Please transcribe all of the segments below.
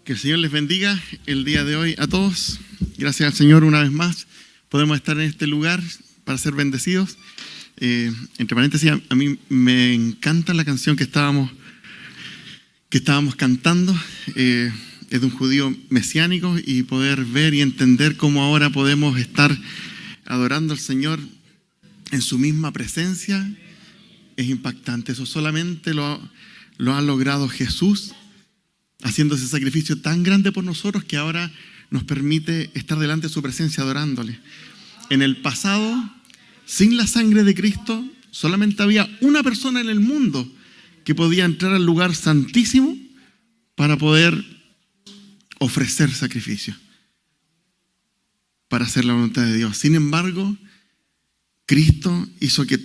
Que el Señor les bendiga el día de hoy a todos. Gracias al Señor una vez más. Podemos estar en este lugar para ser bendecidos. Entre paréntesis, a mí me encanta la canción que estábamos cantando. Es de un judío mesiánico y poder ver y entender cómo ahora podemos estar adorando al Señor en su misma presencia es impactante. Eso solamente lo ha logrado Jesús, haciendo ese sacrificio tan grande por nosotros que ahora nos permite estar delante de su presencia adorándole. En el pasado, sin la sangre de Cristo, solamente había una persona en el mundo que podía entrar al lugar santísimo para poder ofrecer sacrificio, para hacer la voluntad de Dios. Sin embargo, Cristo hizo que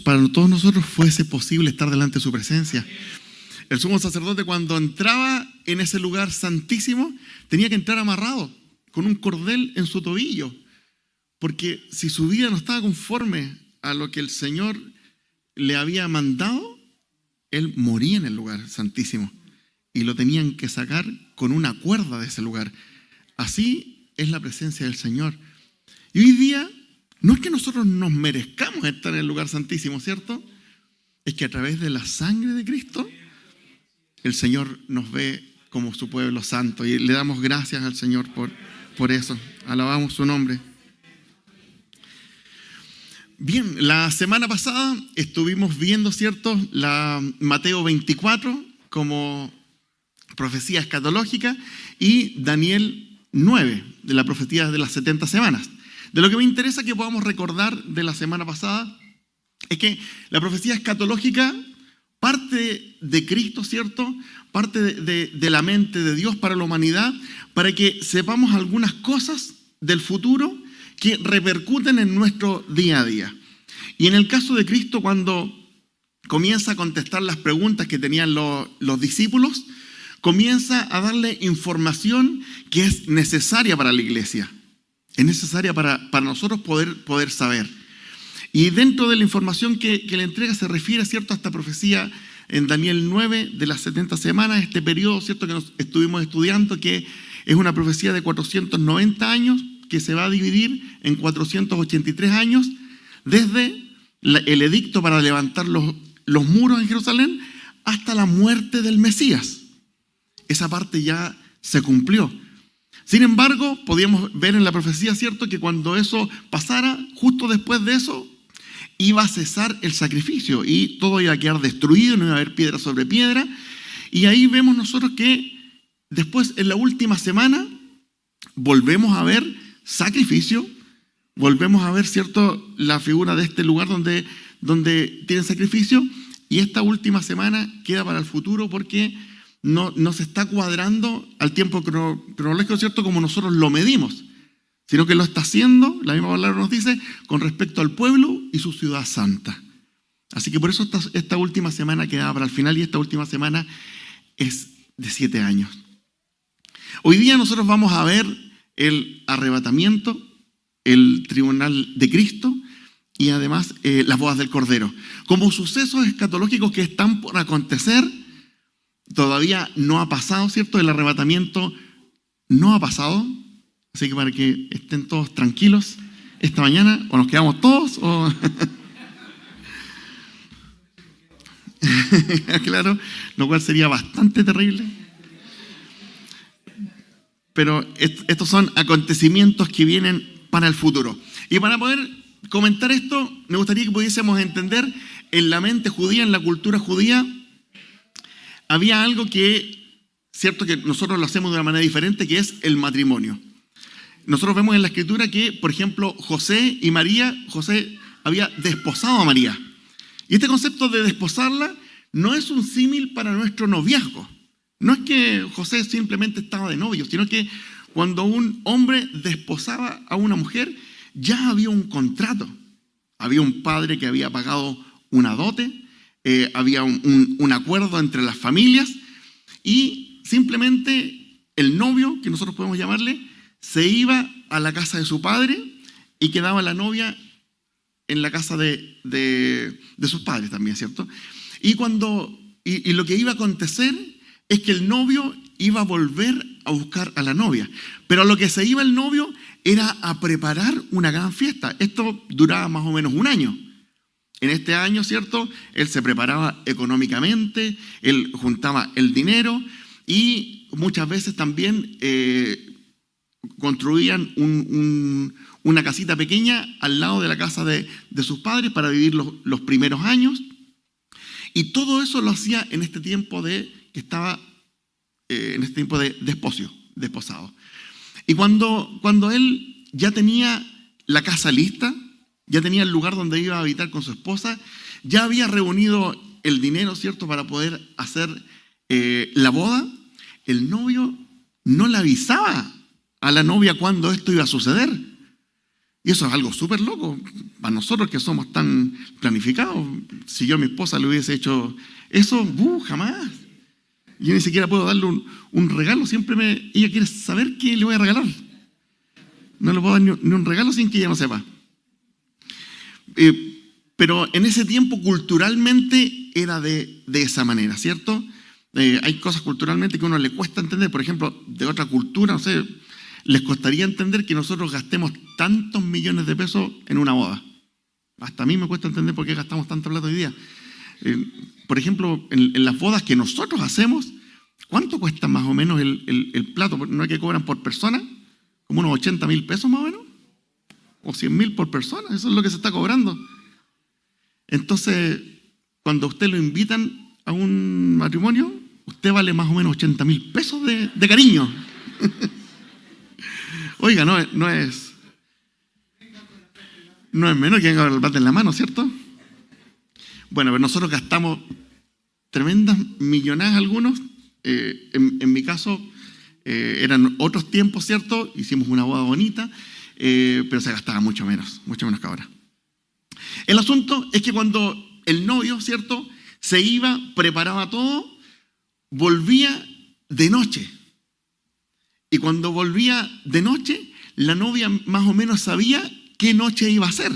para todos nosotros fuese posible estar delante de su presencia. El sumo sacerdote, cuando entraba en ese lugar santísimo, tenía que entrar amarrado con un cordel en su tobillo, porque si su vida no estaba conforme a lo que el Señor le había mandado, él moría en el lugar santísimo y lo tenían que sacar con una cuerda de ese lugar. Así es la presencia del Señor. Y hoy día no es que nosotros nos merezcamos estar en el lugar santísimo, ¿cierto? Es que a través de la sangre de Cristo el Señor nos ve como su pueblo santo y le damos gracias al Señor por eso. Alabamos su nombre. Bien, la semana pasada estuvimos viendo, ¿cierto?, la Mateo 24 como profecía escatológica y Daniel 9 de la profecía de las 70 semanas. De lo que me interesa que podamos recordar de la semana pasada es que la profecía escatológica parte de Cristo, ¿cierto? Parte de la mente de Dios para la humanidad, para que sepamos algunas cosas del futuro que repercuten en nuestro día a día. Y en el caso de Cristo, cuando comienza a contestar las preguntas que tenían los discípulos, comienza a darle información que es necesaria para la iglesia. Es necesaria para nosotros poder saber. Y dentro de la información que le entrega se refiere, ¿cierto?, a esta profecía en Daniel 9 de las 70 semanas, este periodo, ¿cierto?, que nos estuvimos estudiando, que es una profecía de 490 años, que se va a dividir en 483 años, desde el edicto para levantar los muros en Jerusalén hasta la muerte del Mesías. Esa parte ya se cumplió. Sin embargo, podíamos ver en la profecía, ¿cierto?, que cuando eso pasara, justo después de eso, iba a cesar el sacrificio y todo iba a quedar destruido, no iba a haber piedra sobre piedra. Y ahí vemos nosotros que después, en la última semana, volvemos a ver sacrificio, volvemos a ver, ¿cierto?, la figura de este lugar donde tienen sacrificio, y esta última semana queda para el futuro porque no se está cuadrando al tiempo cronológico, ¿cierto?, como nosotros lo medimos, sino que lo está haciendo, la misma palabra nos dice, con respecto al pueblo y su ciudad santa. Así que por eso esta última semana queda para el final, y esta última semana es de 7 años. Hoy día nosotros vamos a ver el arrebatamiento, el tribunal de Cristo y además las bodas del Cordero. Como sucesos escatológicos que están por acontecer, todavía no ha pasado, ¿cierto? El arrebatamiento no ha pasado. Así que para que estén todos tranquilos esta mañana, o nos quedamos todos, o... Claro, lo cual sería bastante terrible. Pero estos son acontecimientos que vienen para el futuro. Y para poder comentar esto, me gustaría que pudiésemos entender en la mente judía, en la cultura judía, había algo que, cierto, que nosotros lo hacemos de una manera diferente, que es el matrimonio. Nosotros vemos en la Escritura que, por ejemplo, José había desposado a María. Y este concepto de desposarla no es un símil para nuestro noviazgo. No es que José simplemente estaba de novio, sino que cuando un hombre desposaba a una mujer, ya había un contrato. Había un padre que había pagado una dote, había un acuerdo entre las familias, y simplemente el novio, que nosotros podemos llamarle, se iba a la casa de su padre y quedaba la novia en la casa de sus padres también, ¿cierto? Y lo que iba a acontecer es que el novio iba a volver a buscar a la novia. Pero a lo que se iba el novio era a preparar una gran fiesta. Esto duraba más o menos un año. En este año, ¿cierto? Él se preparaba económicamente, él juntaba el dinero y muchas veces también construían una casita pequeña al lado de la casa de sus padres para vivir los primeros años. Y todo eso lo hacía en este tiempo en este tiempo de desposado. Y cuando él ya tenía la casa lista, ya tenía el lugar donde iba a habitar con su esposa, ya había reunido el dinero, ¿cierto?, para poder hacer la boda, el novio no le avisaba a la novia cuándo esto iba a suceder. Y eso es algo súper loco para nosotros que somos tan planificados. Si yo a mi esposa le hubiese hecho eso, jamás. Yo ni siquiera puedo darle un regalo. Ella quiere saber qué le voy a regalar. No le puedo dar ni un regalo sin que ella no sepa. Pero en ese tiempo culturalmente era de esa manera, ¿cierto? Hay cosas culturalmente que a uno le cuesta entender. Por ejemplo, de otra cultura, no sé, les costaría entender que nosotros gastemos tantos millones de pesos en una boda. Hasta a mí me cuesta entender por qué gastamos tanto plata hoy día. Por ejemplo, en las bodas que nosotros hacemos, ¿cuánto cuesta más o menos el plato? ¿No es que cobran por persona? Como unos 80.000 pesos más o menos. O 100.000 por persona. Eso es lo que se está cobrando. Entonces, cuando a usted lo invitan a un matrimonio, usted vale más o menos 80.000 pesos de cariño. Oiga, no es menos que venga el bate en la mano, ¿cierto? Bueno, pero nosotros gastamos tremendas millonadas algunos. En mi caso, eran otros tiempos, ¿cierto? Hicimos una boda bonita, pero se gastaba mucho menos que ahora. El asunto es que cuando el novio, ¿cierto?, se iba, preparaba todo, volvía de noche. Y cuando volvía de noche, la novia más o menos sabía qué noche iba a ser,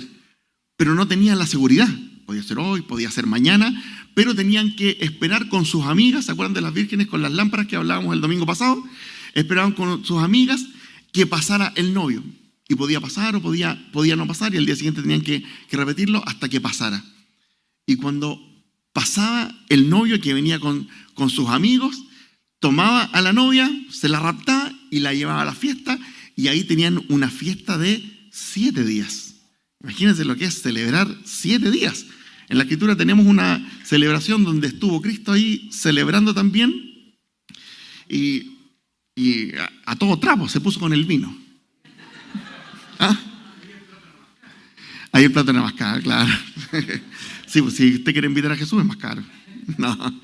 pero no tenía la seguridad. Podía ser hoy, podía ser mañana, pero tenían que esperar con sus amigas. ¿Se acuerdan de las vírgenes con las lámparas que hablábamos el domingo pasado? Esperaban con sus amigas que pasara el novio. Y podía pasar o podía no pasar, y al día siguiente tenían que repetirlo hasta que pasara. Y cuando pasaba el novio que venía con sus amigos, tomaba a la novia, se la raptaba y la llevaba a la fiesta, y ahí tenían una fiesta de 7 días. Imagínense lo que es celebrar 7 días. En la Escritura tenemos una celebración donde estuvo Cristo ahí celebrando también, y a todo trapo se puso con el vino. ¿Ah? Ahí el plato era más caro, claro. Sí, pues si usted quiere invitar a Jesús es más caro. No.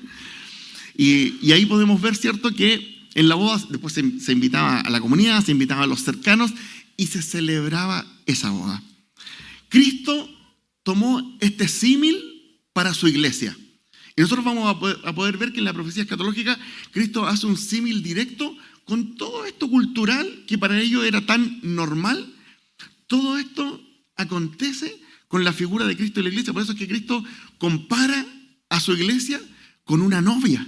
Y ahí podemos ver, ¿cierto?, que en la boda después se invitaba a la comunidad, se invitaba a los cercanos y se celebraba esa boda. Cristo tomó este símil para su iglesia. Y nosotros vamos a poder ver que en la profecía escatológica Cristo hace un símil directo con todo esto cultural que para ellos era tan normal. Todo esto acontece con la figura de Cristo y la iglesia. Por eso es que Cristo compara a su iglesia con una novia.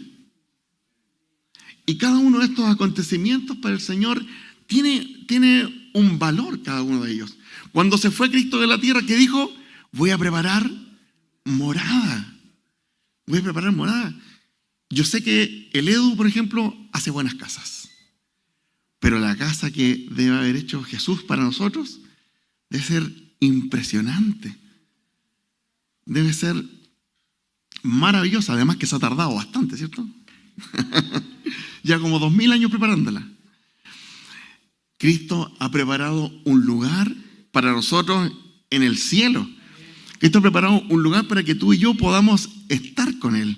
Y cada uno de estos acontecimientos para el Señor tiene un valor, cada uno de ellos. Cuando se fue Cristo de la tierra, ¿qué dijo? Voy a preparar morada. Voy a preparar morada. Yo sé que el Edu, por ejemplo, hace buenas casas. Pero la casa que debe haber hecho Jesús para nosotros debe ser impresionante. Debe ser maravillosa. Además que se ha tardado bastante, ¿cierto? Ya como 2000 años preparándola. Cristo ha preparado un lugar para nosotros en el cielo. Cristo ha preparado un lugar para que tú y yo podamos estar con Él.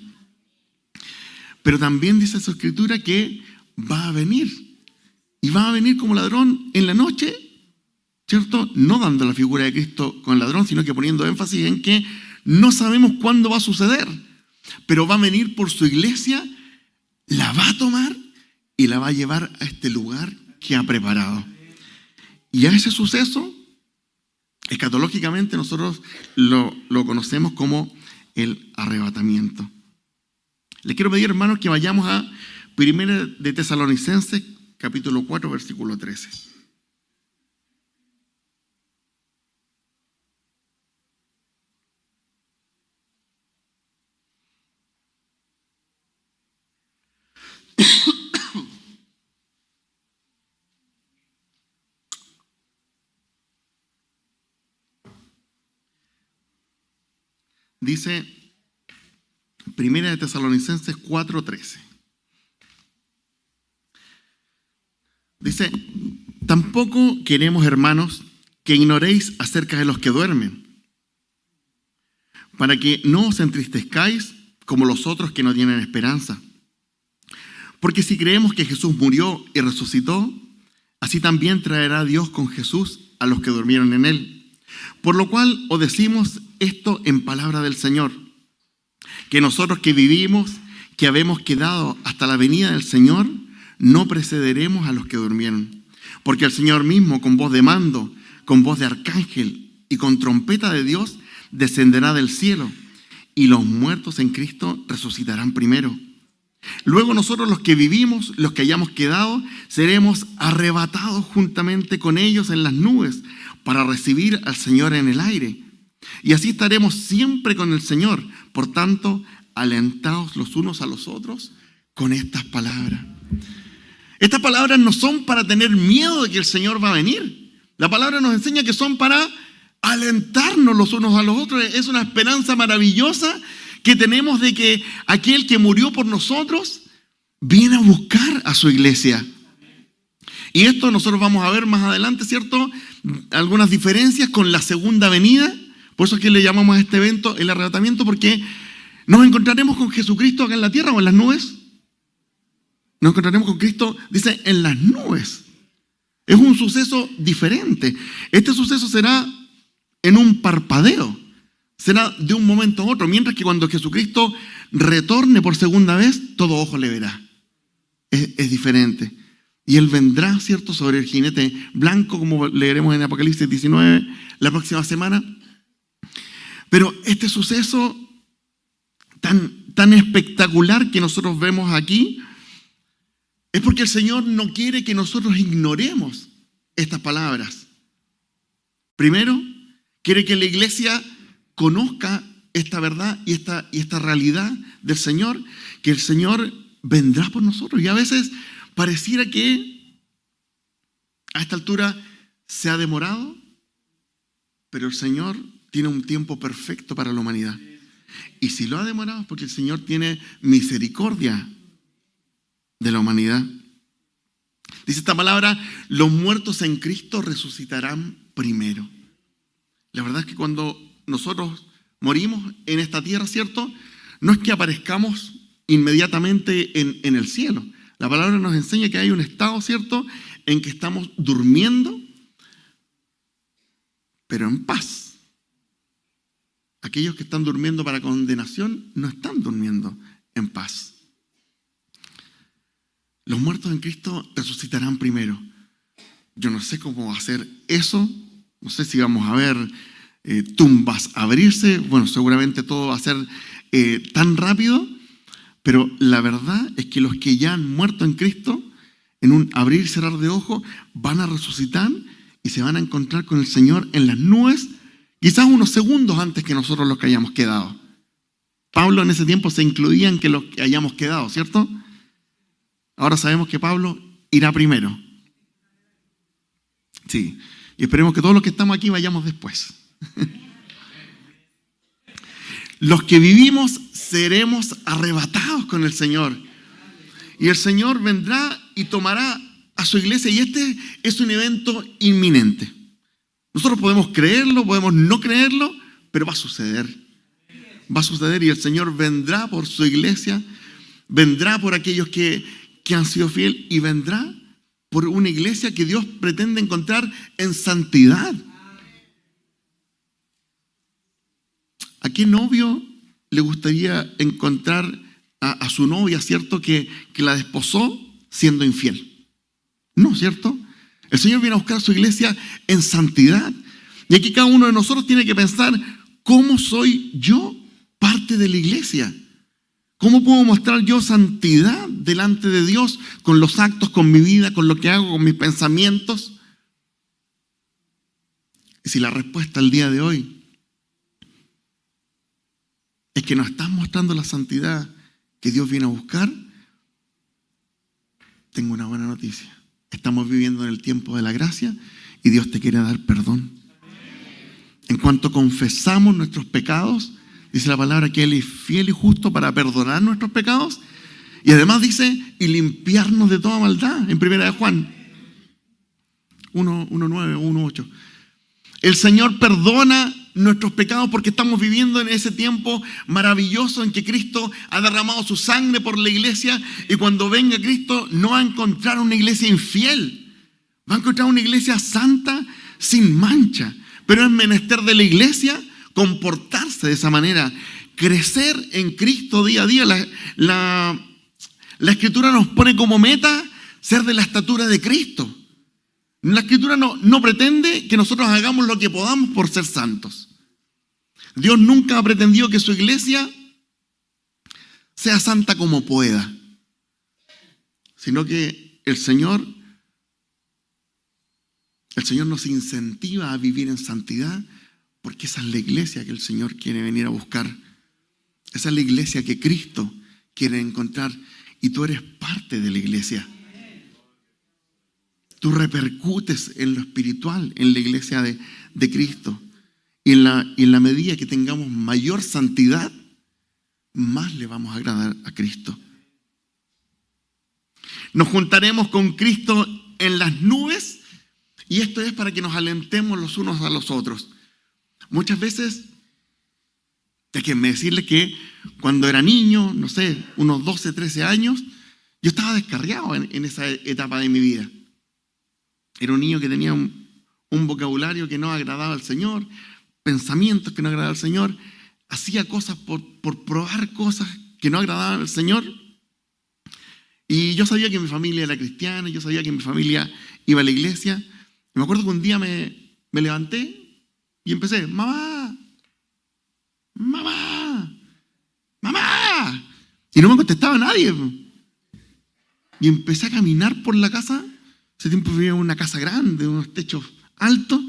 Pero también dice su Escritura que va a venir. Y va a venir como ladrón en la noche, ¿cierto? No dando la figura de Cristo con el ladrón, sino que poniendo énfasis en que no sabemos cuándo va a suceder. Pero va a venir por su iglesia, la va a tomar y la va a llevar a este lugar que ha preparado. Y a ese suceso, escatológicamente, nosotros lo conocemos como el arrebatamiento. Les quiero pedir, hermanos, que vayamos a 1 de Tesalonicenses, capítulo 4, versículo 13. Dice, Primera de Tesalonicenses 4:13. Dice, tampoco queremos, hermanos, que ignoréis acerca de los que duermen, para que no os entristezcáis como los otros que no tienen esperanza. Porque si creemos que Jesús murió y resucitó, así también traerá Dios con Jesús a los que durmieron en él. Por lo cual os decimos esto en palabra del Señor, que nosotros que vivimos, que habemos quedado hasta la venida del Señor, no precederemos a los que durmieron. Porque el Señor mismo, con voz de mando, con voz de arcángel y con trompeta de Dios, descenderá del cielo, y los muertos en Cristo resucitarán primero. Luego nosotros los que vivimos, los que hayamos quedado, seremos arrebatados juntamente con ellos en las nubes para recibir al Señor en el aire. Y así estaremos siempre con el Señor. Por tanto, alentaos los unos a los otros con estas palabras. Estas palabras no son para tener miedo de que el Señor va a venir. La palabra nos enseña que son para alentarnos los unos a los otros. Es una esperanza maravillosa que tenemos de que aquel que murió por nosotros viene a buscar a su iglesia. Y esto nosotros vamos a ver más adelante, ¿cierto? Algunas diferencias con la segunda venida. Por eso es que le llamamos a este evento el arrebatamiento, porque nos encontraremos con Jesucristo acá en la tierra o en las nubes. Nos encontraremos con Cristo, dice, en las nubes. Es un suceso diferente. Este suceso será en un parpadeo. Será de un momento a otro. Mientras que cuando Jesucristo retorne por segunda vez, todo ojo le verá. Es diferente. Y Él vendrá, ¿cierto?, sobre el jinete blanco, como leeremos en Apocalipsis 19 la próxima semana. Pero este suceso tan espectacular que nosotros vemos aquí es porque el Señor no quiere que nosotros ignoremos estas palabras. Primero, quiere que la iglesia conozca esta verdad y esta realidad del Señor, que el Señor vendrá por nosotros. Y a veces pareciera que a esta altura se ha demorado, pero el Señor tiene un tiempo perfecto para la humanidad. Y si lo ha demorado es porque el Señor tiene misericordia de la humanidad. Dice esta palabra, los muertos en Cristo resucitarán primero. La verdad es que cuando nosotros morimos en esta tierra, ¿cierto?, no es que aparezcamos inmediatamente en el cielo. La palabra nos enseña que hay un estado, ¿cierto?, en que estamos durmiendo, pero en paz. Aquellos que están durmiendo para condenación no están durmiendo en paz. Los muertos en Cristo resucitarán primero. Yo no sé cómo va a ser eso. No sé si vamos a ver tumbas abrirse. Bueno, seguramente todo va a ser tan rápido. Pero la verdad es que los que ya han muerto en Cristo, en un abrir y cerrar de ojos, van a resucitar y se van a encontrar con el Señor en las nubes, quizás unos segundos antes que nosotros los que hayamos quedado. Pablo en ese tiempo se incluía en que los que hayamos quedado, ¿cierto? Ahora sabemos que Pablo irá primero. Sí, y esperemos que todos los que estamos aquí vayamos después. Los que vivimos seremos arrebatados con el Señor. Y el Señor vendrá y tomará a su iglesia. Y este es un evento inminente. Nosotros podemos creerlo, podemos no creerlo, pero va a suceder. Va a suceder y el Señor vendrá por su iglesia, vendrá por aquellos que han sido fieles y vendrá por una iglesia que Dios pretende encontrar en santidad. ¿A qué novio le gustaría encontrar a su novia, cierto, que la desposó siendo infiel? No, ¿cierto? El Señor viene a buscar a su iglesia en santidad. Y aquí cada uno de nosotros tiene que pensar, ¿cómo soy yo parte de la iglesia? ¿Cómo puedo mostrar yo santidad delante de Dios con los actos, con mi vida, con lo que hago, con mis pensamientos? Y si la respuesta al día de hoy es que no estás mostrando la santidad que Dios viene a buscar, tengo una buena noticia. Estamos viviendo en el tiempo de la gracia y Dios te quiere dar perdón. En cuanto confesamos nuestros pecados, dice la palabra que Él es fiel y justo para perdonar nuestros pecados. Y además dice, y limpiarnos de toda maldad, en 1 Juan 1:9, 1:8. El Señor perdona nuestros pecados porque estamos viviendo en ese tiempo maravilloso en que Cristo ha derramado su sangre por la iglesia, y cuando venga Cristo no va a encontrar una iglesia infiel, va a encontrar una iglesia santa, sin mancha. Pero es menester de la iglesia comportarse de esa manera, crecer en Cristo día a día. La Escritura nos pone como meta ser de la estatura de Cristo. La Escritura no pretende que nosotros hagamos lo que podamos por ser santos. Dios nunca ha pretendido que su iglesia sea santa como pueda, sino que el Señor nos incentiva a vivir en santidad, porque esa es la iglesia que el Señor quiere venir a buscar. Esa es la iglesia que Cristo quiere encontrar, y tú eres parte de la iglesia. Tú repercutes en lo espiritual, en la iglesia de Cristo. Y en la medida que tengamos mayor santidad, más le vamos a agradar a Cristo. Nos juntaremos con Cristo en las nubes, y esto es para que nos alentemos los unos a los otros. Muchas veces, déjenme decirles que cuando era niño, no sé, unos 12, 13 años, yo estaba descarriado en esa etapa de mi vida. Era un niño que tenía un vocabulario que no agradaba al Señor, pensamientos que no agradaban al Señor, hacía cosas por probar cosas que no agradaban al Señor. Y yo sabía que mi familia era cristiana, yo sabía que mi familia iba a la iglesia. Y me acuerdo que un día me levanté y empecé, mamá, mamá, mamá. Y no me contestaba nadie. Y empecé a caminar por la casa. Ese tiempo vivía en una casa grande, unos techos altos.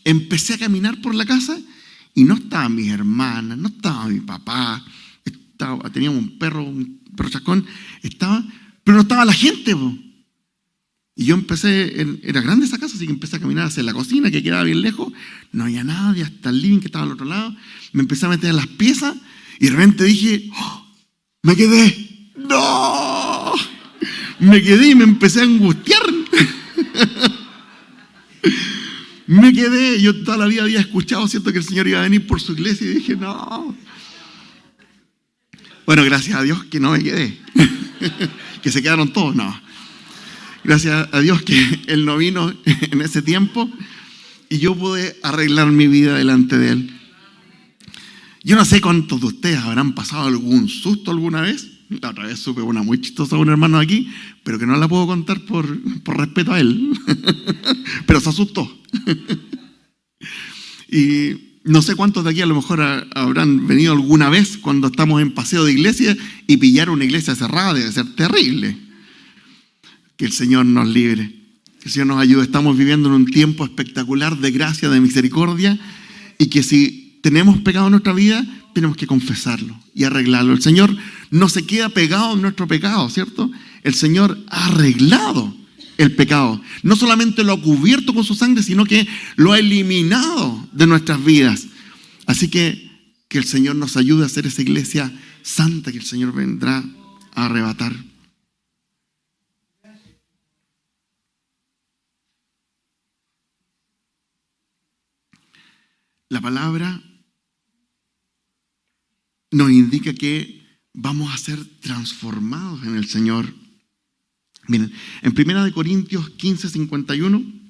Empecé a caminar por la casa y no estaban mis hermanas, no estaba mi papá. Teníamos un perro chascón, pero no estaba la gente. Y yo era grande esa casa, así que empecé a caminar hacia la cocina, que quedaba bien lejos. No había nadie, hasta el living que estaba al otro lado. Me empecé a meter en las piezas y de repente dije, ¡oh! Me quedé. ¡No! Me quedé y me empecé a angustiar. Me quedé. Yo toda la vida había escuchado, ¿cierto?, que el Señor iba a venir por su iglesia, y dije, no. Bueno, gracias a Dios que no me quedé. Que se quedaron todos, no. Gracias a Dios que Él no vino en ese tiempo y yo pude arreglar mi vida delante de Él. Yo no sé cuántos de ustedes habrán pasado algún susto alguna vez. La otra vez supe una muy chistosa de un hermano aquí, pero que no la puedo contar por respeto a él. Pero se asustó. Y no sé cuántos de aquí a lo mejor habrán venido alguna vez cuando estamos en paseo de iglesia y pillar una iglesia cerrada. Debe ser terrible. Que el Señor nos libre, que el Señor nos ayude. Estamos viviendo en un tiempo espectacular de gracia, de misericordia, y que si tenemos pecado en nuestra vida, tenemos que confesarlo y arreglarlo. El Señor no se queda pegado en nuestro pecado, ¿cierto? El Señor ha arreglado el pecado. No solamente lo ha cubierto con su sangre, sino que lo ha eliminado de nuestras vidas. Así que el Señor nos ayude a hacer esa iglesia santa que el Señor vendrá a arrebatar. La palabra nos indica que vamos a ser transformados en el Señor. Miren, en 1 Corintios 15:51,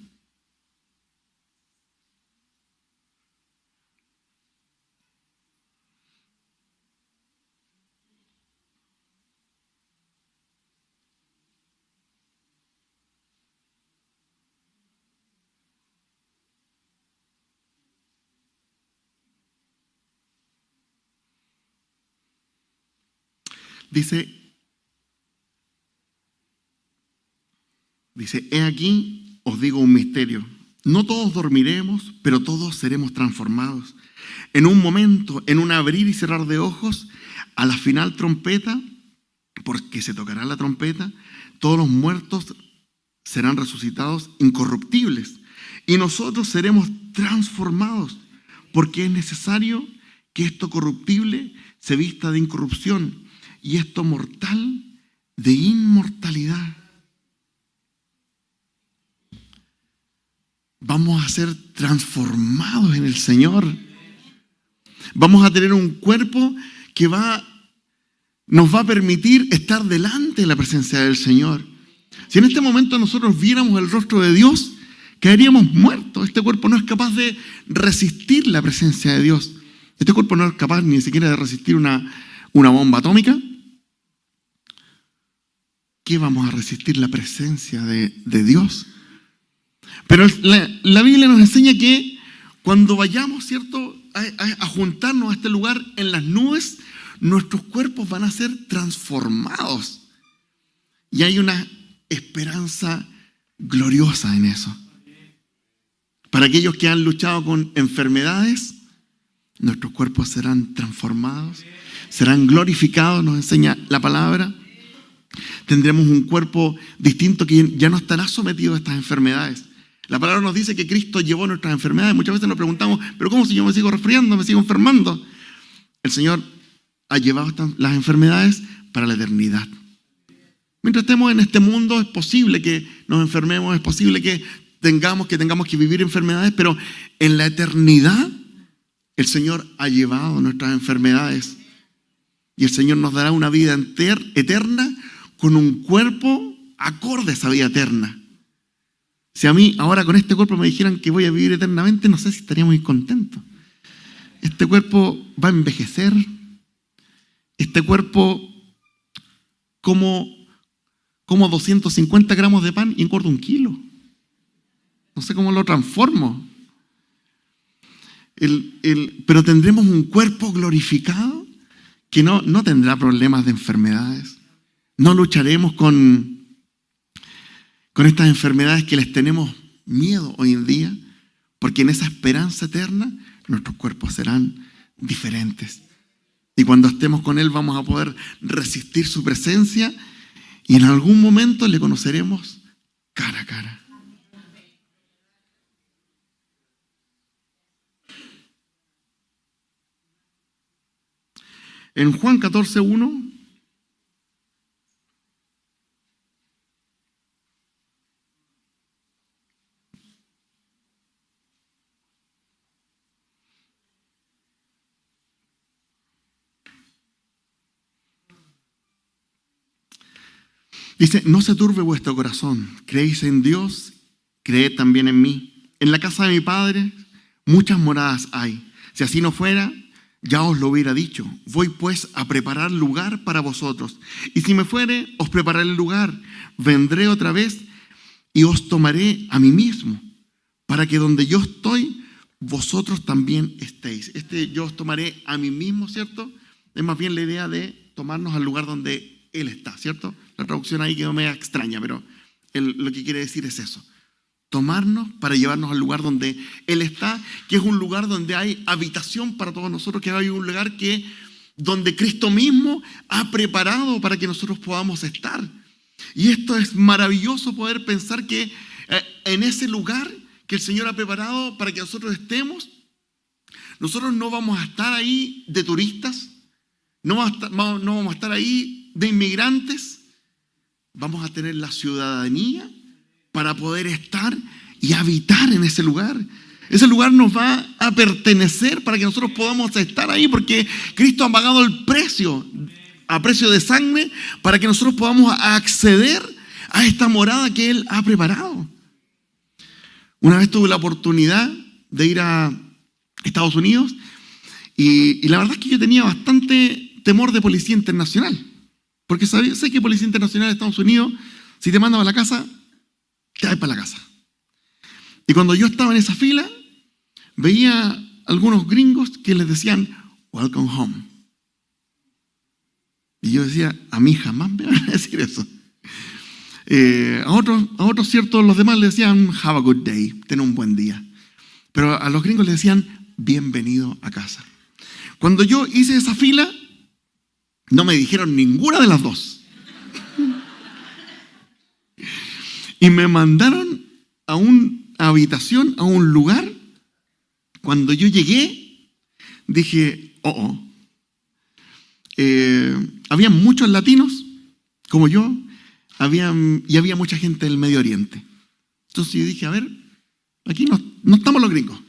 Dice, he aquí, os digo un misterio. No todos dormiremos, pero todos seremos transformados. En un momento, en un abrir y cerrar de ojos, a la final trompeta, porque se tocará la trompeta, todos los muertos serán resucitados incorruptibles. Y nosotros seremos transformados, porque es necesario que esto corruptible se vista de incorrupción y esto mortal de inmortalidad. Vamos a ser transformados en el Señor. Vamos a tener un cuerpo que nos va a permitir estar delante de la presencia del Señor. Si en este momento nosotros viéramos el rostro de Dios, caeríamos muertos. Este cuerpo no es capaz de resistir la presencia de Dios. Este cuerpo no es capaz ni siquiera de resistir una bomba atómica. ¿Qué vamos a resistir? La presencia de Dios. Pero la Biblia nos enseña que cuando vayamos, ¿cierto?, a juntarnos a este lugar en las nubes, nuestros cuerpos van a ser transformados. Y hay una esperanza gloriosa en eso. Para aquellos que han luchado con enfermedades, nuestros cuerpos serán transformados, serán glorificados, nos enseña la palabra. Tendremos un cuerpo distinto que ya no estará sometido a estas enfermedades. La palabra nos dice que Cristo llevó nuestras enfermedades. Muchas veces nos preguntamos, ¿pero cómo si yo me sigo resfriando, me sigo enfermando? El Señor ha llevado las enfermedades para la eternidad. Mientras estemos en este mundo es posible que nos enfermemos, es posible que tengamos que vivir enfermedades, pero en la eternidad el Señor ha llevado nuestras enfermedades y el Señor nos dará una vida eterna con un cuerpo acorde a esa vida eterna. Si a mí ahora con este cuerpo me dijeran que voy a vivir eternamente, no sé si estaría muy contento. Este cuerpo va a envejecer. Este cuerpo como 250 gramos de pan y engordo 1 kilo. No sé cómo lo transformo. Pero tendremos un cuerpo glorificado que no tendrá problemas de enfermedades. No lucharemos con estas enfermedades que les tenemos miedo hoy en día, porque en esa esperanza eterna nuestros cuerpos serán diferentes. Y cuando estemos con Él vamos a poder resistir su presencia y en algún momento le conoceremos cara a cara. En Juan 14:1 dice, no se turbe vuestro corazón, creéis en Dios, creed también en mí. En la casa de mi Padre muchas moradas hay. Si así no fuera, ya os lo hubiera dicho. Voy pues a preparar lugar para vosotros. Y si me fuere, os prepararé el lugar. Vendré otra vez y os tomaré a mí mismo, para que donde yo estoy, vosotros también estéis. Yo os tomaré a mí mismo, ¿cierto? Es más bien la idea de tomarnos al lugar donde Él está, ¿cierto? La traducción ahí quedó media extraña, pero lo que quiere decir es eso. Tomarnos para llevarnos al lugar donde Él está, que es un lugar donde hay habitación para todos nosotros, que hay un lugar donde Cristo mismo ha preparado para que nosotros podamos estar. Y esto es maravilloso poder pensar que en ese lugar que el Señor ha preparado para que nosotros estemos, nosotros no vamos a estar ahí de turistas, no vamos a estar ahí de inmigrantes, vamos a tener la ciudadanía para poder estar y habitar en ese lugar. Ese lugar nos va a pertenecer para que nosotros podamos estar ahí, porque Cristo ha pagado el precio, a precio de sangre, para que nosotros podamos acceder a esta morada que Él ha preparado. Una vez tuve la oportunidad de ir a Estados Unidos y la verdad es que yo tenía bastante temor de policía internacional, porque sé que policía internacional de Estados Unidos, si te mandan a la casa, te vas para la casa. Y cuando yo estaba en esa fila, veía algunos gringos que les decían, welcome home. Y yo decía, a mí jamás me van a decir eso. A otros ciertos, los demás le decían, have a good day, ten un buen día. Pero a los gringos le decían, bienvenido a casa. Cuando yo hice esa fila, no me dijeron ninguna de las dos. Y me mandaron a una habitación, a un lugar. Cuando yo llegué, dije, había muchos latinos, como yo, y había mucha gente del Medio Oriente. Entonces yo dije, a ver, aquí no estamos los gringos.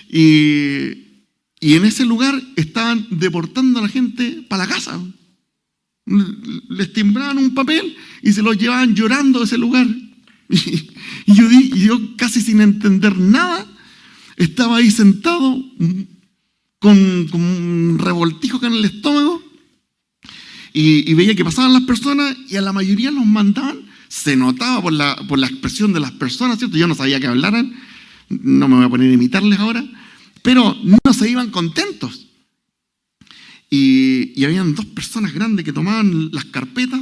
y en ese lugar estaban deportando a la gente para la casa. Les timbraban un papel y se los llevaban llorando de ese lugar. Y yo casi sin entender nada, estaba ahí sentado con un revoltijo acá en el estómago y veía que pasaban las personas y a la mayoría los mandaban. Se notaba por la expresión de las personas, ¿cierto? Yo no sabía que hablaran, no me voy a poner a imitarles ahora, pero no se iban contentos. Y habían dos personas grandes que tomaban las carpetas,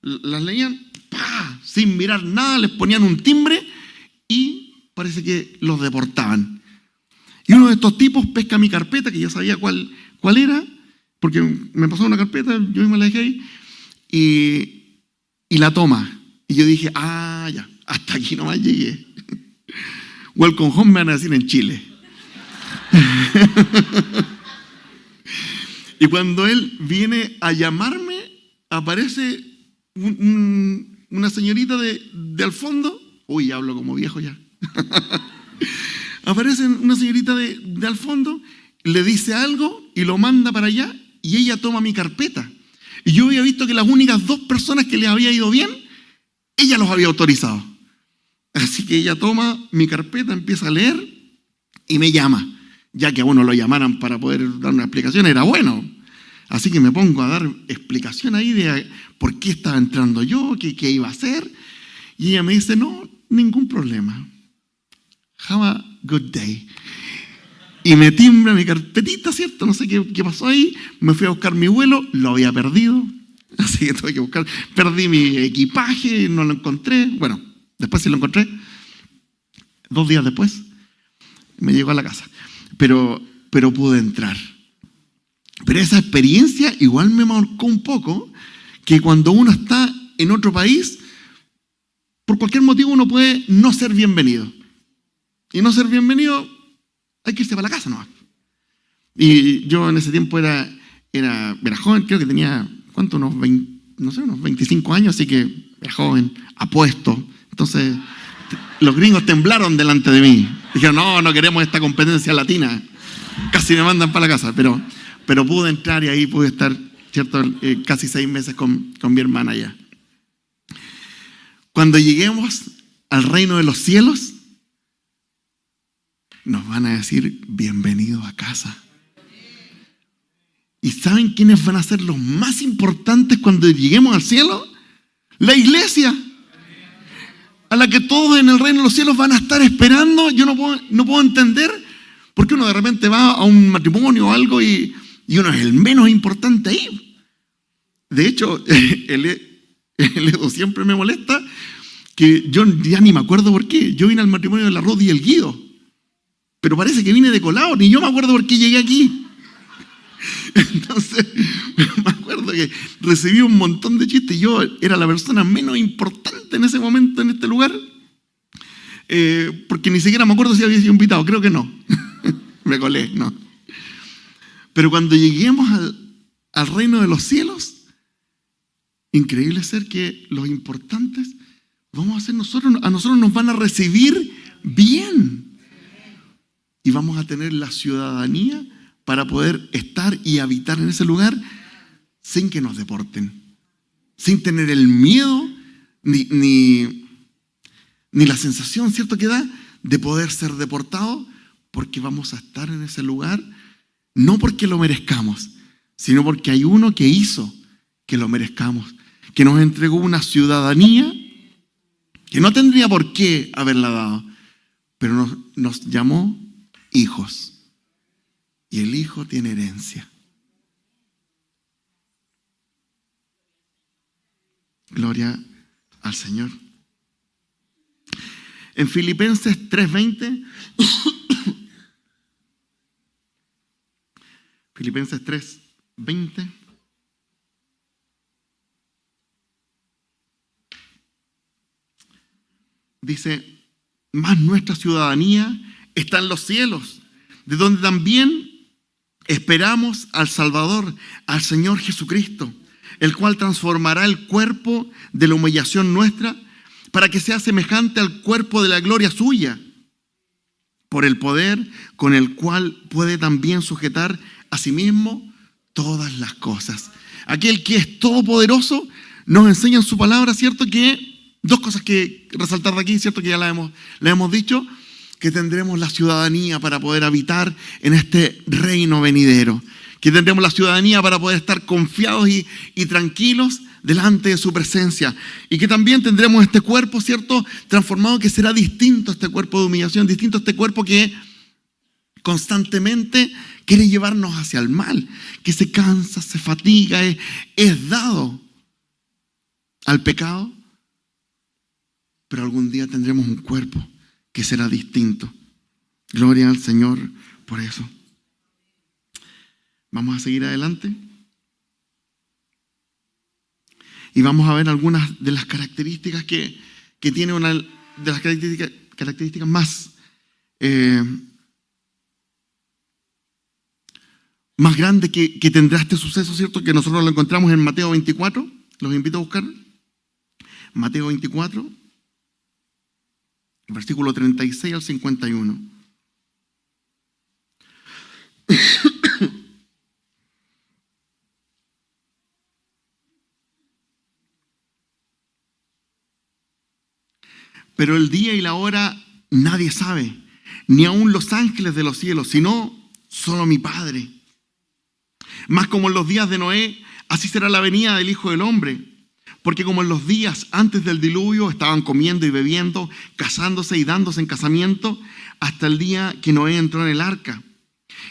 las leían, ¡pah!, sin mirar nada, les ponían un timbre y parece que los deportaban. Y uno de estos tipos pesca mi carpeta, que ya sabía cuál era, porque me pasó una carpeta, yo mismo la dejé ahí, y la toma. Y yo dije, ya, hasta aquí nomás llegué. Welcome home me van a decir en Chile. Y cuando él viene a llamarme, aparece una señorita de al fondo. Uy, hablo como viejo ya. Aparece una señorita de al fondo, le dice algo y lo manda para allá y ella toma mi carpeta. Y yo había visto que las únicas dos personas que les había ido bien, ella los había autorizado. Así que ella toma mi carpeta, empieza a leer y me llama. Ya que a uno lo llamaran para poder dar una explicación, era bueno. Así que me pongo a dar explicación ahí de por qué estaba entrando yo, qué iba a hacer. Y ella me dice, no, ningún problema. Have a good day. Y me timbra mi carpetita, ¿cierto? No sé qué pasó ahí. Me fui a buscar mi vuelo, lo había perdido. Así que tuve que buscar. Perdí mi equipaje, no lo encontré. Bueno, después sí lo encontré. 2 días después me llegó a la casa. Pero pude entrar. Pero esa experiencia igual me marcó un poco, que cuando uno está en otro país, por cualquier motivo uno puede no ser bienvenido. Y no ser bienvenido, hay que irse para la casa nomás. Y yo en ese tiempo era joven, creo que tenía, ¿cuánto? Unos 25 años, así que era joven, apuesto. Entonces, los gringos temblaron delante de mí. Dijeron, no queremos esta competencia latina. Casi me mandan para la casa, pero pude entrar y ahí pude estar, ¿cierto? Casi 6 meses con mi hermana allá. Cuando lleguemos al reino de los cielos, nos van a decir, bienvenido a casa. ¿Y saben quiénes van a ser los más importantes cuando lleguemos al cielo? La iglesia, a la que todos en el reino de los cielos van a estar esperando. Yo no puedo entender por qué uno de repente va a un matrimonio o algo y uno es el menos importante ahí. De hecho, el Edu siempre me molesta, que yo ya ni me acuerdo por qué. Yo vine al matrimonio de la Ruth y el Guido, pero parece que vine de colado, ni yo me acuerdo por qué llegué aquí. Entonces, me acuerdo que recibí un montón de chistes y yo era la persona menos importante en ese momento en este lugar, porque ni siquiera me acuerdo si había sido invitado, creo que no. Me colé, no. Pero cuando lleguemos al reino de los cielos, increíble ser que los importantes vamos a ser nosotros, a nosotros nos van a recibir bien. Y vamos a tener la ciudadanía para poder estar y habitar en ese lugar sin que nos deporten, sin tener el miedo ni la sensación, ¿cierto?, que da de poder ser deportado, porque vamos a estar en ese lugar no porque lo merezcamos, sino porque hay uno que hizo que lo merezcamos, que nos entregó una ciudadanía que no tendría por qué haberla dado, pero nos llamó hijos. Y el hijo tiene herencia. Gloria al Señor. En Filipenses 3:20, Filipenses 3:20, dice: mas nuestra ciudadanía está en los cielos, de donde también esperamos al Salvador, al Señor Jesucristo, el cual transformará el cuerpo de la humillación nuestra para que sea semejante al cuerpo de la gloria suya, por el poder con el cual puede también sujetar a sí mismo todas las cosas. Aquel que es todopoderoso nos enseña en su palabra, ¿cierto? Que dos cosas que resaltar de aquí, ¿cierto? Que ya la hemos dicho, que tendremos la ciudadanía para poder habitar en este reino venidero, que tendremos la ciudadanía para poder estar confiados y tranquilos delante de su presencia, y que también tendremos este cuerpo, ¿cierto?, transformado, que será distinto a este cuerpo de humillación, distinto a este cuerpo que constantemente quiere llevarnos hacia el mal, que se cansa, se fatiga, es dado al pecado, pero algún día tendremos un cuerpo que será distinto. Gloria al Señor por eso. Vamos a seguir adelante. Y vamos a ver algunas de las características que tiene una de las características más grandes que tendrá este suceso, ¿cierto? Que nosotros lo encontramos en Mateo 24. Los invito a buscar. Mateo 24. Versículo 36 al 51. Pero el día y la hora nadie sabe, ni aun los ángeles de los cielos, sino solo mi Padre. Mas como en los días de Noé, así será la venida del Hijo del Hombre. Porque como en los días antes del diluvio estaban comiendo y bebiendo, casándose y dándose en casamiento, hasta el día que Noé entró en el arca.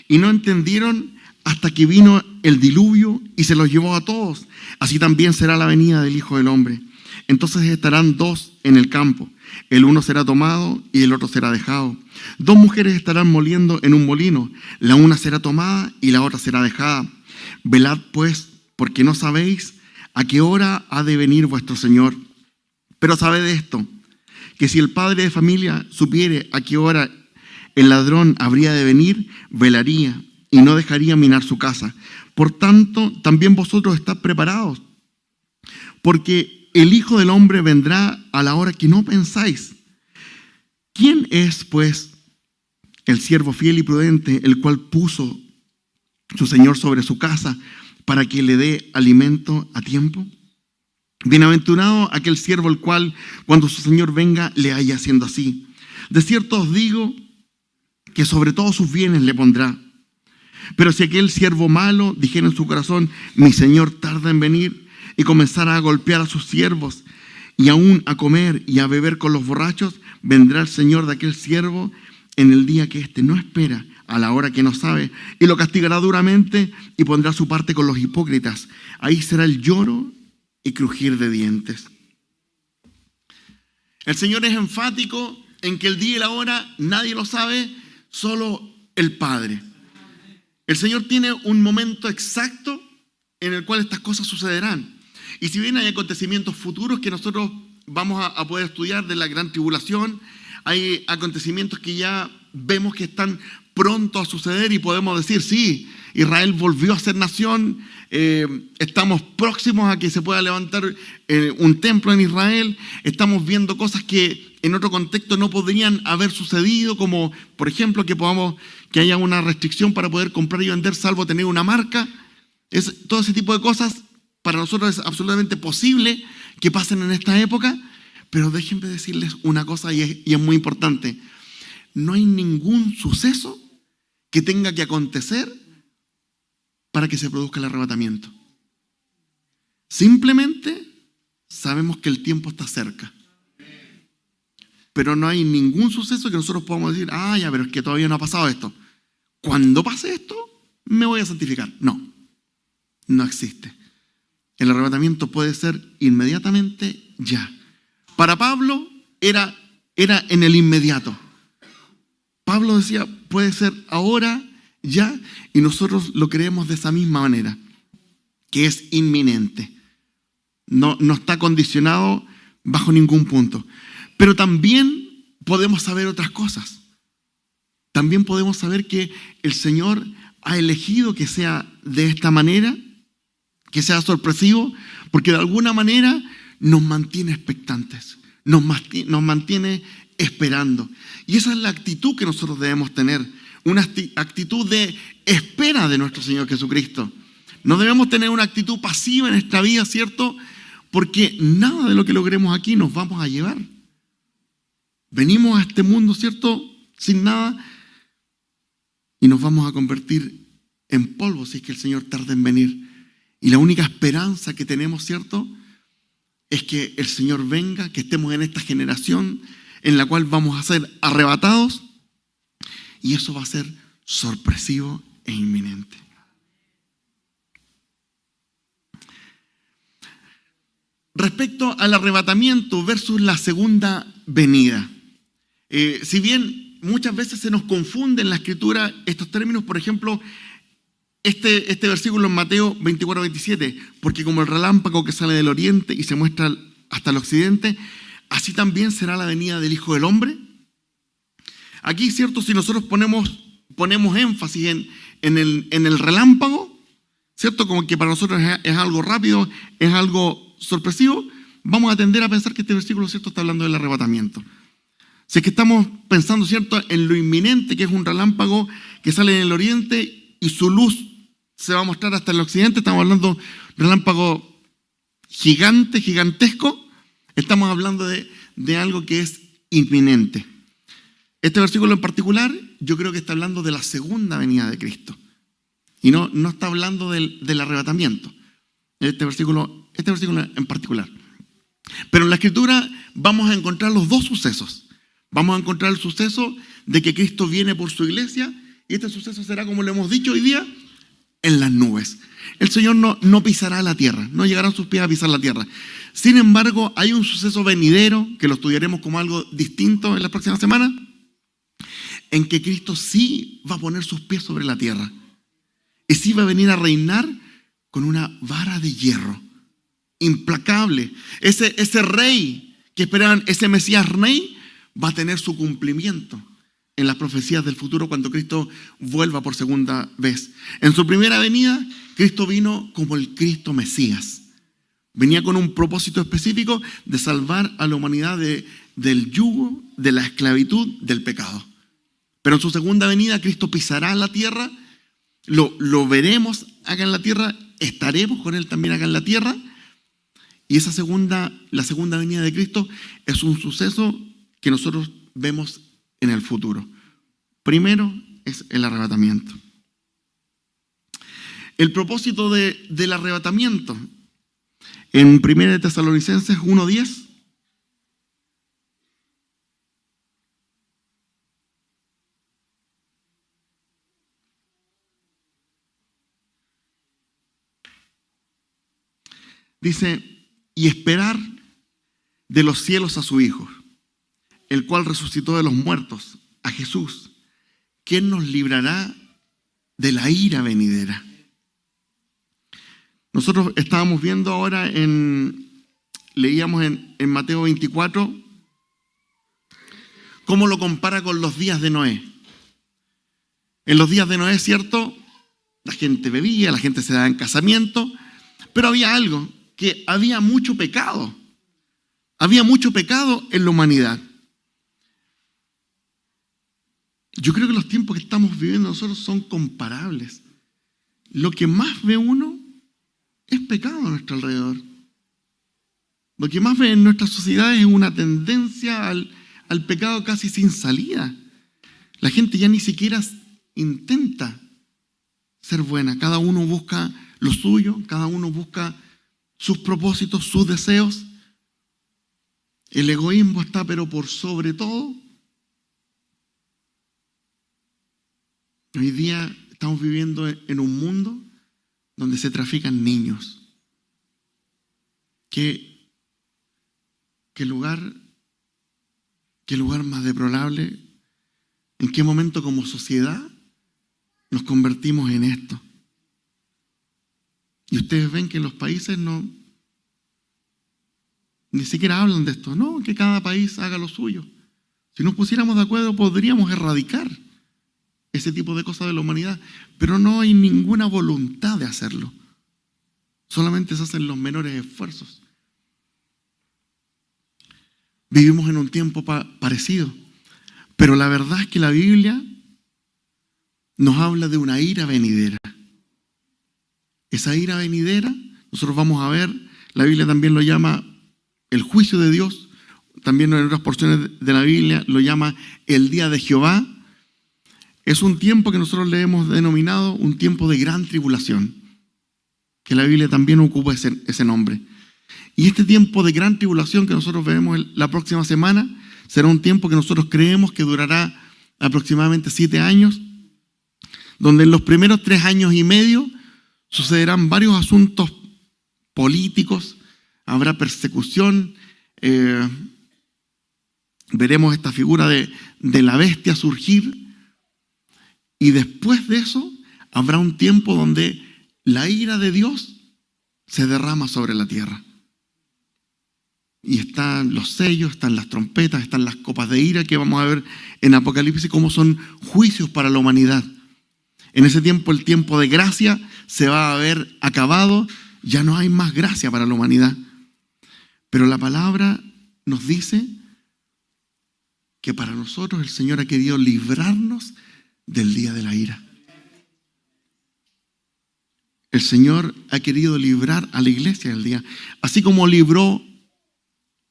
Y no entendieron hasta que vino el diluvio y se los llevó a todos. Así también será la venida del Hijo del Hombre. Entonces estarán dos en el campo. El uno será tomado y el otro será dejado. Dos mujeres estarán moliendo en un molino. La una será tomada y la otra será dejada. Velad pues, porque no sabéis a qué hora ha de venir vuestro Señor. Pero sabed esto, que si el padre de familia supiere a qué hora el ladrón habría de venir, velaría y no dejaría minar su casa. Por tanto, también vosotros estad preparados, porque el Hijo del Hombre vendrá a la hora que no pensáis. ¿Quién es, pues, el siervo fiel y prudente, el cual puso su Señor sobre su casa para que le dé alimento a tiempo? Bienaventurado aquel siervo el cual, cuando su Señor venga, le haya haciendo así. De cierto os digo que sobre todos sus bienes le pondrá. Pero si aquel siervo malo dijera en su corazón, mi Señor tarda en venir, y comenzara a golpear a sus siervos, y aún a comer y a beber con los borrachos, vendrá el Señor de aquel siervo en el día que éste no espera, a la hora que no sabe, y lo castigará duramente y pondrá su parte con los hipócritas. Ahí será el lloro y crujir de dientes. El Señor es enfático en que el día y la hora nadie lo sabe, solo el Padre. El Señor tiene un momento exacto en el cual estas cosas sucederán. Y si bien hay acontecimientos futuros que nosotros vamos a poder estudiar de la gran tribulación, hay acontecimientos que ya vemos que están pronto a suceder y podemos decir, sí, Israel volvió a ser nación, estamos próximos a que se pueda levantar un templo en Israel, estamos viendo cosas que en otro contexto no podrían haber sucedido, como por ejemplo que haya una restricción para poder comprar y vender salvo tener una marca. Todo ese tipo de cosas para nosotros es absolutamente posible que pasen en esta época, pero déjenme decirles una cosa y es muy importante. No hay ningún suceso que tenga que acontecer para que se produzca el arrebatamiento. Simplemente sabemos que el tiempo está cerca. Pero no hay ningún suceso que nosotros podamos decir, ya, pero es que todavía no ha pasado esto. Cuando pase esto, me voy a santificar. No existe. El arrebatamiento puede ser inmediatamente ya. Para Pablo era en el inmediato. Pablo decía, puede ser ahora, ya, y nosotros lo creemos de esa misma manera, que es inminente. No está condicionado bajo ningún punto. Pero también podemos saber otras cosas. También podemos saber que el Señor ha elegido que sea de esta manera, que sea sorpresivo, porque de alguna manera nos mantiene expectantes, nos mantiene esperando. Y esa es la actitud que nosotros debemos tener, una actitud de espera de nuestro Señor Jesucristo. No debemos tener una actitud pasiva en esta vida, ¿cierto? Porque nada de lo que logremos aquí nos vamos a llevar. Venimos a este mundo, ¿cierto? Sin nada, y nos vamos a convertir en polvo si es que el Señor tarda en venir. Y la única esperanza que tenemos, ¿cierto?, es que el Señor venga, que estemos en esta generación en la cual vamos a ser arrebatados, y eso va a ser sorpresivo e inminente. Respecto al arrebatamiento versus la segunda venida, si bien muchas veces se nos confunde en la Escritura estos términos, por ejemplo, este versículo en Mateo 24-27, porque como el relámpago que sale del oriente y se muestra hasta el occidente, así también será la venida del Hijo del Hombre. Aquí, ¿cierto? Si nosotros ponemos énfasis en el relámpago, ¿cierto? Como que para nosotros es algo rápido, es algo sorpresivo, vamos a tender a pensar que este versículo, ¿cierto?, está hablando del arrebatamiento. Si es que estamos pensando, ¿cierto?, en lo inminente, que es un relámpago que sale en el oriente y su luz se va a mostrar hasta el occidente, estamos hablando de un relámpago gigantesco, estamos hablando de algo que es inminente. Este versículo en particular, yo creo que está hablando de la segunda venida de Cristo. Y no está hablando del arrebatamiento. Este versículo en particular. Pero en la Escritura vamos a encontrar los dos sucesos. Vamos a encontrar el suceso de que Cristo viene por su iglesia, y este suceso será, como lo hemos dicho hoy día, en las nubes. El Señor no pisará la tierra, no llegarán sus pies a pisar la tierra. Sin embargo, hay un suceso venidero, que lo estudiaremos como algo distinto en las próximas semanas, en que Cristo sí va a poner sus pies sobre la tierra. Y sí va a venir a reinar con una vara de hierro, implacable. Ese rey que esperaban, ese Mesías rey, va a tener su cumplimiento en las profecías del futuro cuando Cristo vuelva por segunda vez. En su primera venida, Cristo vino como el Cristo Mesías. Venía con un propósito específico de salvar a la humanidad del yugo, de la esclavitud, del pecado. Pero en su segunda venida, Cristo pisará la tierra, lo veremos acá en la tierra, estaremos con Él también acá en la tierra. Y la segunda venida de Cristo es un suceso que nosotros vemos en el futuro. Primero es el arrebatamiento. El propósito del arrebatamiento en 1 Tesalonicenses 1:10 dice: y esperar de los cielos a su Hijo, el cual resucitó de los muertos, a Jesús, quien nos librará de la ira venidera. Nosotros estábamos viendo ahora, leíamos en Mateo 24, cómo lo compara con los días de Noé. En los días de Noé, ¿cierto?, la gente bebía, la gente se daba en casamiento, pero había algo, que había mucho pecado. Había mucho pecado en la humanidad. Yo creo que los tiempos que estamos viviendo nosotros son comparables. Lo que más ve uno es pecado a nuestro alrededor. Lo que más ve en nuestra sociedad es una tendencia al pecado casi sin salida. La gente ya ni siquiera intenta ser buena. Cada uno busca lo suyo, cada uno busca sus propósitos, sus deseos. El egoísmo está pero por sobre todo. Hoy día estamos viviendo en un mundo donde se trafican niños. ¿Qué lugar más deplorable? ¿En qué momento como sociedad nos convertimos en esto? Y ustedes ven que los países ni siquiera hablan de esto. No, que cada país haga lo suyo. Si nos pusiéramos de acuerdo, podríamos erradicar ese tipo de cosas de la humanidad. Pero no hay ninguna voluntad de hacerlo. Solamente se hacen los menores esfuerzos. Vivimos en un tiempo parecido. Pero la verdad es que la Biblia nos habla de una ira venidera. Esa ira venidera, nosotros vamos a ver, la Biblia también lo llama el juicio de Dios, también en otras porciones de la Biblia lo llama el día de Jehová. Es un tiempo que nosotros le hemos denominado un tiempo de gran tribulación, que la Biblia también ocupa ese nombre. Y este tiempo de gran tribulación que nosotros veremos la próxima semana, será un tiempo que nosotros creemos que durará aproximadamente 7 años, donde en los primeros 3 años y medio sucederán varios asuntos políticos, habrá persecución, veremos esta figura de la bestia surgir, y después de eso habrá un tiempo donde la ira de Dios se derrama sobre la tierra. Y están los sellos, están las trompetas, están las copas de ira que vamos a ver en Apocalipsis, como son juicios para la humanidad. En ese tiempo, el tiempo de gracia se va a haber acabado, ya no hay más gracia para la humanidad. Pero la palabra nos dice que para nosotros el Señor ha querido librarnos del día de la ira. El Señor ha querido librar a la iglesia del día, así como libró